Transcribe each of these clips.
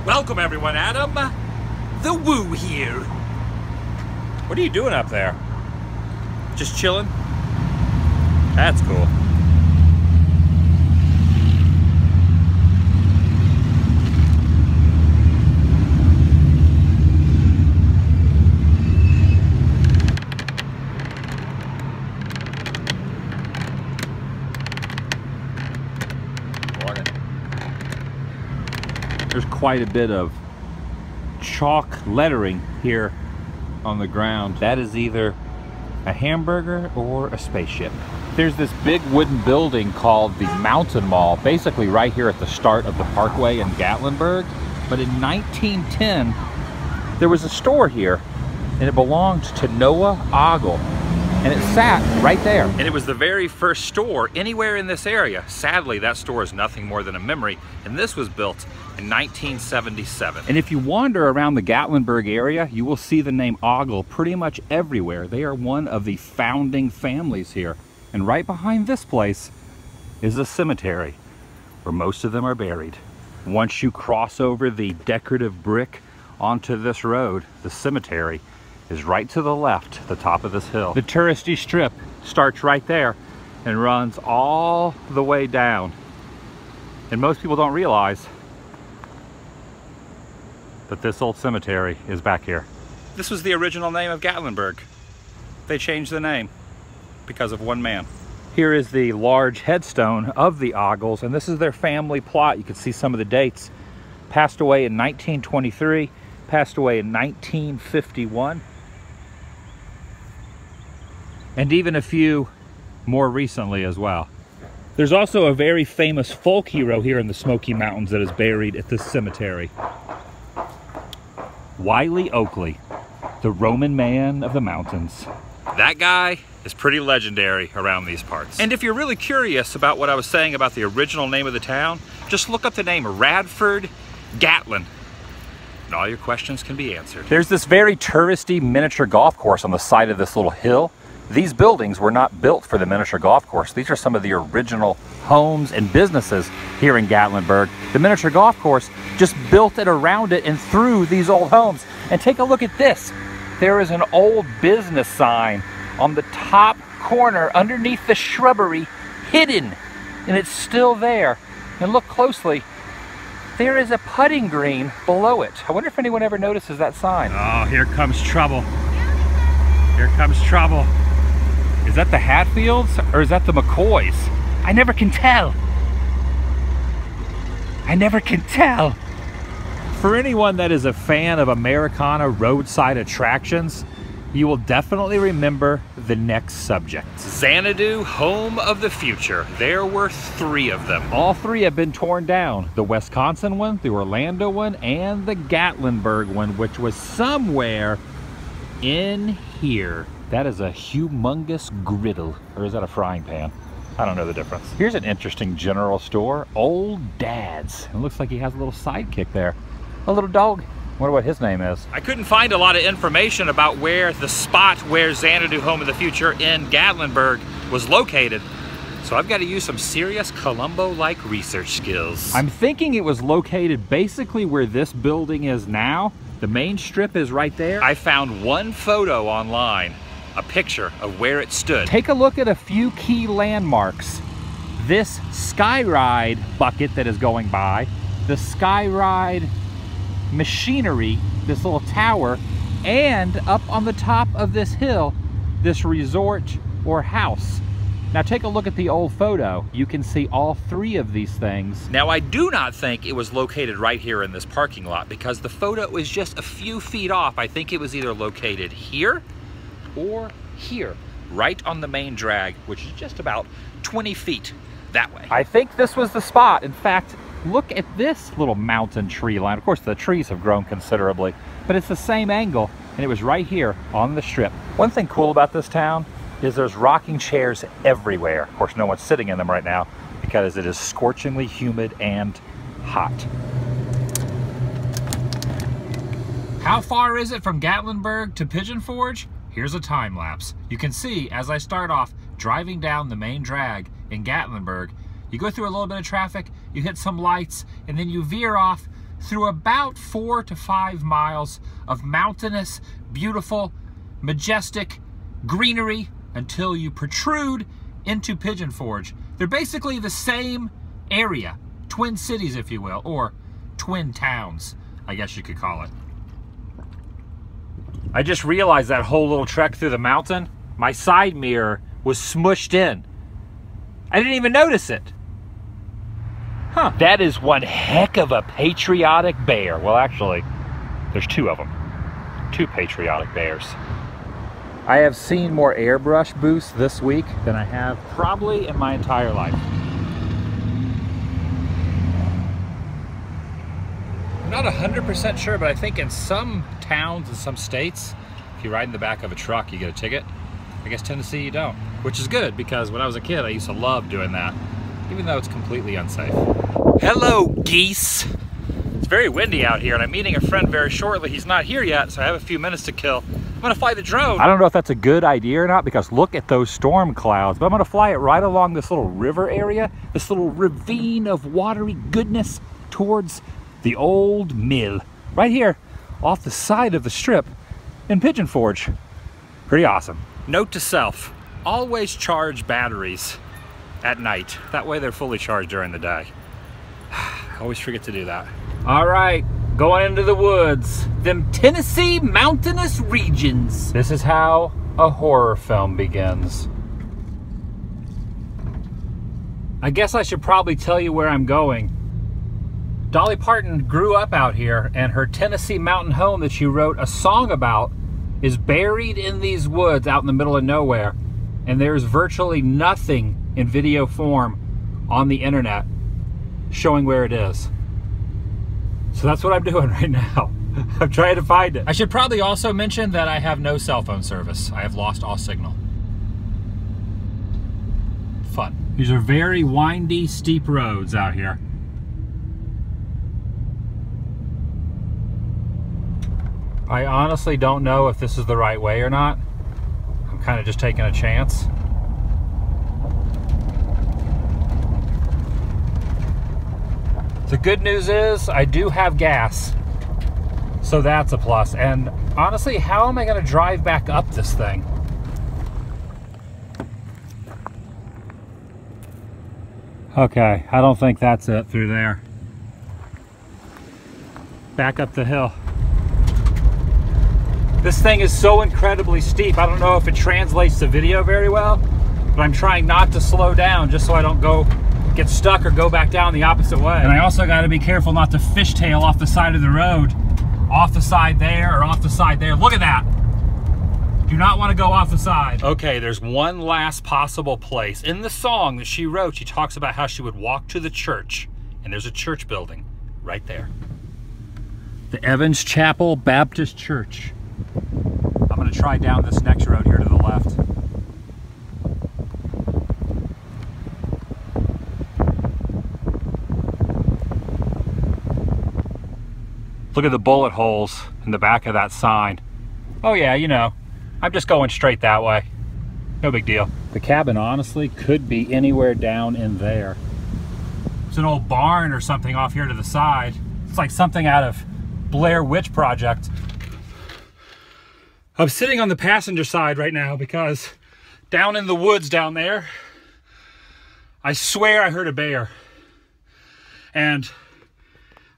Welcome everyone, Adam. The Woo here. What are you doing up there? Just chilling? That's cool. There's quite a bit of chalk lettering here on the ground. That is either a hamburger or a spaceship. There's this big wooden building called the Mountain Mall, basically right here at the start of the parkway in Gatlinburg. But in 1910, there was a store here, and it belonged to Noah Ogle. And it sat right there. And it was the very first store anywhere in this area. Sadly, that store is nothing more than a memory, and this was built in 1977. And if you wander around the Gatlinburg area, you will see the name Ogle pretty much everywhere. They are one of the founding families here. And right behind this place is a cemetery where most of them are buried. Once you cross over the decorative brick onto this road, the cemetery is right to the left, the top of this hill. The touristy strip starts right there and runs all the way down. And most people don't realize that this old cemetery is back here. This was the original name of Gatlinburg. They changed the name because of one man. Here is the large headstone of the Ogles, and this is their family plot. You can see some of the dates. Passed away in 1923, passed away in 1951. And even a few more recently as well. There's also a very famous folk hero here in the Smoky Mountains that is buried at this cemetery. Wiley Oakley, the Roman man of the mountains. That guy is pretty legendary around these parts. And if you're really curious about what I was saying about the original name of the town, just look up the name Radford Gatlin, and all your questions can be answered. There's this very touristy miniature golf course on the side of this little hill. These buildings were not built for the miniature golf course. These are some of the original homes and businesses here in Gatlinburg. The miniature golf course just built it around it and through these old homes. And take a look at this. There is an old business sign on the top corner underneath the shrubbery, hidden, and it's still there. And look closely. There is a putting green below it. I wonder if anyone ever notices that sign. Oh, here comes trouble. Here comes trouble. Is that the Hatfields or is that the McCoys? I never can tell. I never can tell. For anyone that is a fan of Americana roadside attractions, you will definitely remember the next subject. Xanadu, home of the future. There were 3 of them. All 3 have been torn down. The Wisconsin one, the Orlando one, and the Gatlinburg one, which was somewhere in here. That is a humongous griddle, or is that a frying pan? I don't know the difference. Here's an interesting general store, Old Dad's. It looks like he has a little sidekick there. A little dog. Wonder what his name is. I couldn't find a lot of information about where the spot where Xanadu Home of the Future in Gatlinburg was located. So I've got to use some serious Columbo-like research skills. I'm thinking it was located basically where this building is now. The main strip is right there. I found one photo online, a picture of where it stood. Take a look at a few key landmarks. This Skyride bucket that is going by, the Skyride machinery, this little tower, and up on the top of this hill, this resort or house. Now take a look at the old photo. You can see all 3 of these things. Now I do not think it was located right here in this parking lot because the photo is just a few feet off. I think it was either located here or here, right on the main drag, which is just about 20 feet that way. I think this was the spot. In fact, look at this little mountain tree line. Of course, the trees have grown considerably, but it's the same angle, and it was right here on the strip. One thing cool about this town is there's rocking chairs everywhere. Of course, no one's sitting in them right now because it is scorchingly humid and hot. How far is it from Gatlinburg to Pigeon Forge? Here's a time lapse. You can see as I start off driving down the main drag in Gatlinburg, you go through a little bit of traffic, you hit some lights, and then you veer off through about 4 to 5 miles of mountainous, beautiful, majestic greenery until you protrude into Pigeon Forge. They're basically the same area, twin cities, if you will, or twin towns, I guess you could call it. I just realized that whole little trek through the mountain, my side mirror was smushed in. I didn't even notice it. Huh. That is one heck of a patriotic bear. Well, actually, there's 2 of them. 2 patriotic bears. I have seen more airbrush booths this week than I have probably in my entire life. I'm not 100% sure, but I think in some towns and some states, if you ride in the back of a truck, you get a ticket. I guess Tennessee you don't, which is good because when I was a kid, I used to love doing that, even though it's completely unsafe. Hello, geese. It's very windy out here, and I'm meeting a friend very shortly. He's not here yet, so I have a few minutes to kill. I'm gonna fly the drone. I don't know if that's a good idea or not, because look at those storm clouds, but I'm gonna fly it right along this little river area, this little ravine of watery goodness towards the old mill, right here off the side of the strip in Pigeon Forge. Pretty awesome. Note to self, always charge batteries at night. That way they're fully charged during the day. I always forget to do that. All right, going into the woods, them Tennessee mountainous regions. This is how a horror film begins. I guess I should probably tell you where I'm going. Dolly Parton grew up out here, and her Tennessee mountain home that she wrote a song about is buried in these woods out in the middle of nowhere. And there's virtually nothing in video form on the internet showing where it is. So that's what I'm doing right now. I'm trying to find it. I should probably also mention that I have no cell phone service. I have lost all signal. Fun. These are very windy, steep roads out here. I honestly don't know if this is the right way or not. I'm kind of just taking a chance. The good news is I do have gas, so that's a plus. And honestly, how am I going to drive back up this thing? Okay, I don't think that's it through there. Back up the hill. This thing is so incredibly steep. I don't know if it translates to video very well, but I'm trying not to slow down just so I don't get stuck or go back down the opposite way. And I also got to be careful not to fishtail off the side of the road, off the side there or off the side there. Look at that. Do not want to go off the side. Okay, there's one last possible place. In the song that she wrote, she talks about how she would walk to the church, and there's a church building right there. The Evans Chapel Baptist Church. I'm going to try down this next road here to the left. Look at the bullet holes in the back of that sign. Oh yeah, you know, I'm just going straight that way. No big deal. The cabin honestly could be anywhere down in there. It's an old barn or something off here to the side. It's like something out of Blair Witch Project. I'm sitting on the passenger side right now because down in the woods down there, I swear I heard a bear. And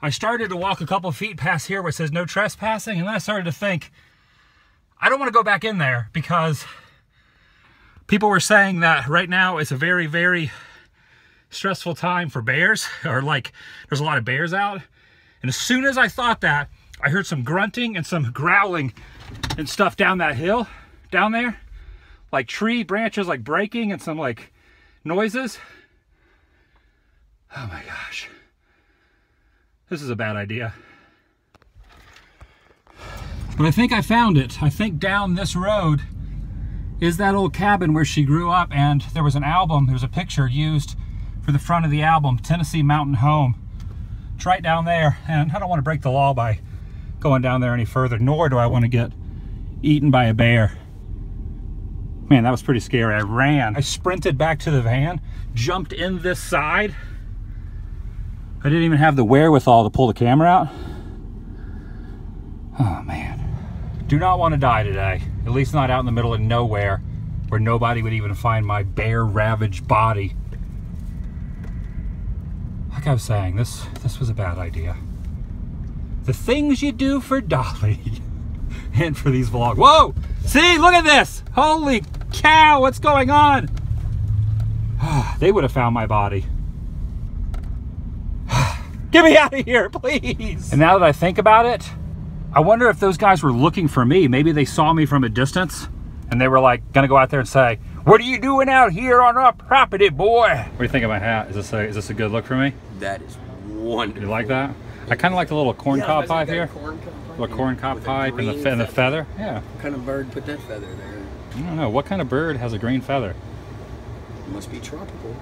I started to walk a couple feet past here where it says no trespassing, and then I started to think, I don't want to go back in there because people were saying that right now it's a very, very stressful time for bears, or like there's a lot of bears out. And as soon as I thought that, I heard some grunting and some growling and stuff down that hill, down there. Like tree branches like breaking and some like noises. Oh my gosh. This is a bad idea. But I think I found it. I think down this road is that old cabin where she grew up, and there was an album, there was a picture used for the front of the album, Tennessee Mountain Home. It's right down there, and I don't want to break the law by going down there any further, nor do I want to get eaten by a bear. Man, that was pretty scary. I ran. I sprinted back to the van, jumped in this side. I didn't even have the wherewithal to pull the camera out. Oh man. Do not want to die today. At least not out in the middle of nowhere where nobody would even find my bear ravaged body. Like I was saying, this was a bad idea. The things you do for Dolly and for these vlogs. Whoa! See, look at this! Holy cow, what's going on? They would have found my body. Get me out of here, please! And now that I think about it, I wonder if those guys were looking for me. Maybe they saw me from a distance and they were like gonna go out there and say, "What are you doing out here on our property, boy?" What do you think of my hat? Is this a good look for me? That is wonderful. You like that? I kind of like the little corn cob pipe here. Little corn cob pipe and the feather. Yeah. What kind of bird put that feather there? I don't know. What kind of bird has a green feather? It must be tropical.